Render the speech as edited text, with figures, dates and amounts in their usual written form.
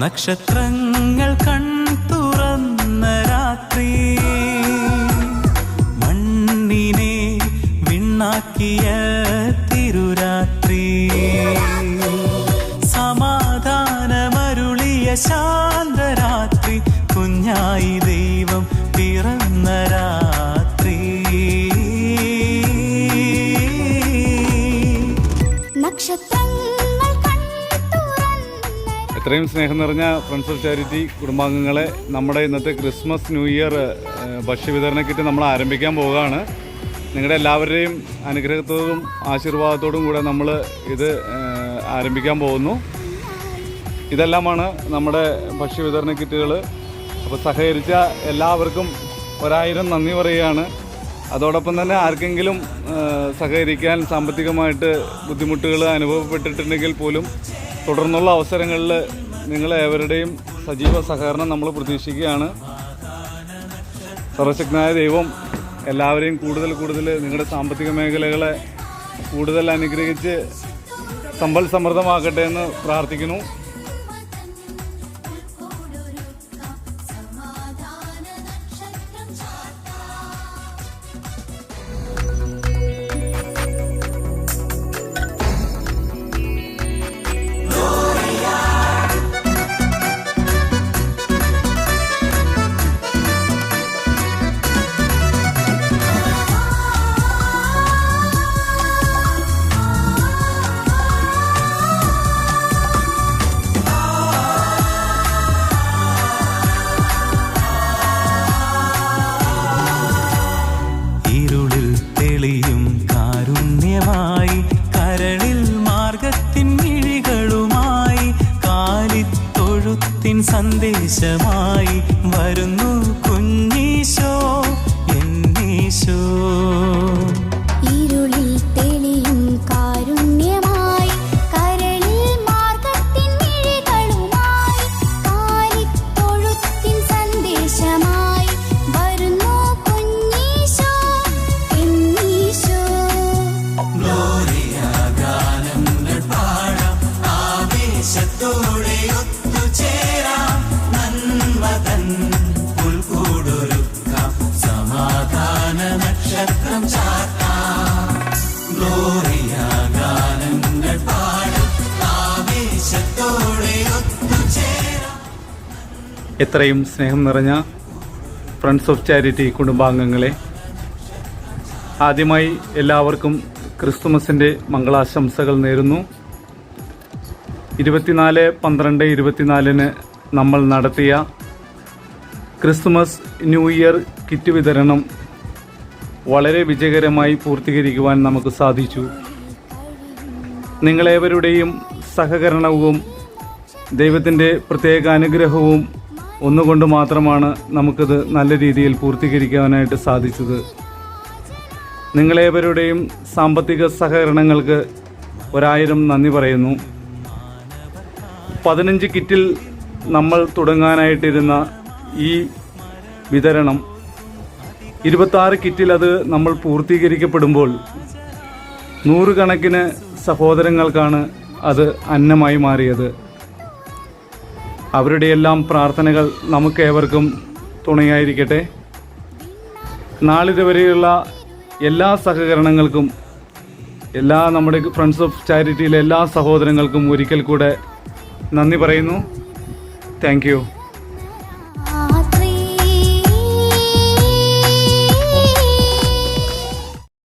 നക്ഷത്രങ്ങൾ കൺതുറന്ന രാത്രി, മണ്ണിനെ വിണ്ണാക്കിയ തിരുരാത്രി, സമാധാനമരുളിയ ശാന്തരാത്രി, കുഞ്ഞായി ദൈവം പിറന്ന രാത്രി. ഇത്രയും സ്നേഹം നിറഞ്ഞ ഫ്രണ്ട്സ് ഓഫ് ചാരിറ്റി കുടുംബാംഗങ്ങളെ, നമ്മുടെ ഇന്നത്തെ ക്രിസ്മസ് ന്യൂ ഇയർ ഭക്ഷ്യവിതരണ കിറ്റ് നമ്മൾ ആരംഭിക്കാൻ പോവുകയാണ്. നിങ്ങളുടെ എല്ലാവരുടെയും അനുഗ്രഹത്തോടും ആശീർവാദത്തോടും കൂടെ നമ്മൾ ഇത് ആരംഭിക്കാൻ പോകുന്നു. ഇതെല്ലാമാണ് നമ്മുടെ ഭക്ഷ്യവിതരണ കിറ്റുകൾ. അപ്പോൾ സഹകരിച്ച എല്ലാവർക്കും 1000 നന്ദി പറയുകയാണ്. അതോടൊപ്പം തന്നെ ആർക്കെങ്കിലും സഹകരിക്കാൻ സാമ്പത്തികമായിട്ട് ബുദ്ധിമുട്ടുകൾ അനുഭവപ്പെട്ടിട്ടുണ്ടെങ്കിൽ പോലും തുടർന്നുള്ള അവസരങ്ങളിൽ നിങ്ങളേവരുടെയും സജീവ സഹകരണം നമ്മൾ പ്രതീക്ഷിക്കുകയാണ്. സർവശക്തനായ ദൈവം എല്ലാവരെയും കൂടുതൽ നിങ്ങളുടെ സാമ്പത്തിക മേഖലകളെ കൂടുതൽ അനുഗ്രഹിച്ച് സമ്പൽ സമൃദ്ധമാക്കട്ടെ എന്ന് പ്രാർത്ഥിക്കുന്നു. സന്ദേശമായി വരുന്നു കുഞ്ഞീശോ എന്നീശോ. ഇരുളിൽ തെളിയും കാരുണ്യമായി, കരളിൽ മാർഗത്തിൻ മിഴികളുമായി, കാലിത്തൊഴുത്തിൻ സന്ദേശമായി വരുന്നു കുഞ്ഞീശോ എന്നീശോ. ഗ്ലോറിയ ഗാനങ്ങൾ പാടാം, ആവേശത്തോടെ ഒത്തുചേരാം, നന്മതൻ പുൽക്കൂടൊരുക്കാം, സമാധാന നക്ഷത്രം ചാർത്താം. ഗ്ലോറിയ ഗാനങ്ങൾ പാടാം, ആവേശത്തോടെ ഒത്തുചേരാം. എത്രയും സ്നേഹം നിറഞ്ഞ ഫ്രണ്ട്സ് ഓഫ് ചാരിറ്റി കുടുംബാംഗങ്ങളെ, ആദ്യമായി എല്ലാവർക്കും ക്രിസ്തുമസിൻ്റെ മംഗളാശംസകൾ നേരുന്നു. 24/12/24 നമ്മൾ നടത്തിയ ക്രിസ്തുമസ് ന്യൂ ഇയർ കിറ്റ് വിതരണം വളരെ വിജയകരമായി പൂർത്തീകരിക്കുവാൻ നമുക്ക് സാധിച്ചു. നിങ്ങളേവരുടെയും സഹകരണവും ദൈവത്തിൻ്റെ പ്രത്യേക അനുഗ്രഹവും ഒന്നുകൊണ്ട് മാത്രമാണ് നമുക്കിത് നല്ല രീതിയിൽ പൂർത്തീകരിക്കാനായിട്ട് സാധിച്ചത്. നിങ്ങളേവരുടെയും സാമ്പത്തിക സഹകരണങ്ങൾക്ക് 1000 നന്ദി പറയുന്നു. 15 കിറ്റിൽ നമ്മൾ തുടങ്ങാനായിട്ടിരുന്ന ഈ വിതരണം 26 കിറ്റിൽ അത് നമ്മൾ പൂർത്തീകരിക്കപ്പെടുമ്പോൾ 100 കണക്കിന് സഹോദരങ്ങൾക്കാണ് അത് അന്നമായി മാറിയത്. അവരുടെയെല്ലാം പ്രാർത്ഥനകൾ നമുക്കേവർക്കും തുണയായിരിക്കട്ടെ. നാളിതുവരെയുള്ള എല്ലാ സഹകരണങ്ങൾക്കും, നമ്മുടെ ഫ്രണ്ട്സ് ഓഫ് ചാരിറ്റിയിലെ എല്ലാ സഹോദരങ്ങൾക്കും ഒരിക്കൽ കൂടെ നന്ദി പറയുന്നു. Thank you.